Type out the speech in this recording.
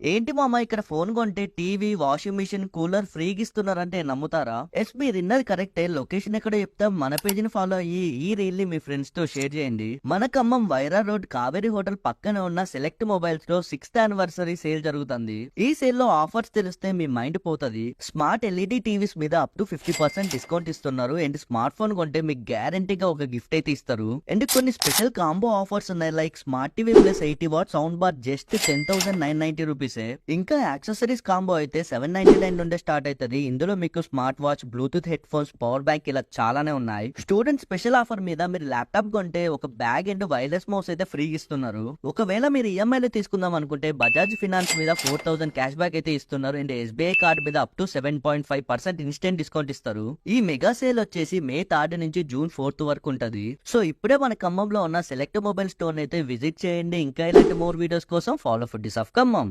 ఏంటి మామ ఇక్కడ ఫోన్ కొంటే టీవీ, వాషింగ్ మిషన్, కూలర్ ఫ్రీగా ఇస్తున్నారంటే నమ్ముతారా? ఎస్ మీరు విన్నది కరెక్టే. లొకేషన్ ఎక్కడో చెప్తాం. మన పేజీని ఫాలో అయ్యి ఈ రీల్ ని మీ ఫ్రెండ్స్ తో షేర్ చేయండి. మన ఖమ్మం వైరా రోడ్ కావేరీ హోటల్ పక్కన ఉన్న సెలెక్ట్ మొబైల్స్ లో 6th యానివర్సరీ సేల్ జరుగుతుంది. ఈ సేల్ లో ఆఫర్స్ తెలిస్తే మీ మైండ్ పోతది. స్మార్ట్ ఎల్ఈడి టీవీస్ మీద అప్ టు 50% డిస్కౌంట్ ఇస్తున్నారు. అండ్ స్మార్ట్ ఫోన్ కొంటే మీకు గ్యారంటీగా ఒక గిఫ్ట్ అయితే ఇస్తారు. అండ్ కొన్ని స్పెషల్ కాంబో ఆఫర్స్ ఉన్నాయి. Like smart TV plus 80 what sound bar just 10,990 rupees. ఇంకా యాక్సెసరీస్ కాంబో అయితే 799 నుండే స్టార్ట్ అవుతుంది. ఇందులో మీకు smart watch, Bluetooth head phones, power bank ఇలా చాలానే ఉన్నాయి. స్టూడెంట్ స్పెషల్ ఆఫర్ మీద మీరు ల్యాప్టాప్ కొంటే ఒక బ్యాగ్ అండ్ వైర్లెస్ మౌస్ అయితే ఫ్రీ ఇస్తున్నారు. ఒకవేళ మీరు ఈఎంఐలో తీసుకుందాం అనుకుంటే బజాజ్ ఫినాన్స్ మీద 4,000 క్యాష్ బ్యాక్ అయితే ఇస్తున్నారు. అండ్ ఎస్బీఐ కార్డ్ మీద అప్ టు 7.5% ఇన్స్టెంట్ డిస్కౌంట్ ఇస్తారు. ఈ మెగా సేల్ వచ్చేసి మే 3 నుంచి జూన్ 4 వరకు ఉంటది. సో ఇప్పుడే మన ఖమ్మంలో ఉన్న సెలెక్ట్ మొబైల్ స్టోర్ అయితే విజిట్ చేయండి. ఇంకా ఇలాంటి మోర్ వీడియోస్ కోసం ఫాలో ఫుడ్డీస్ ఆఫ్ ఖమ్మం.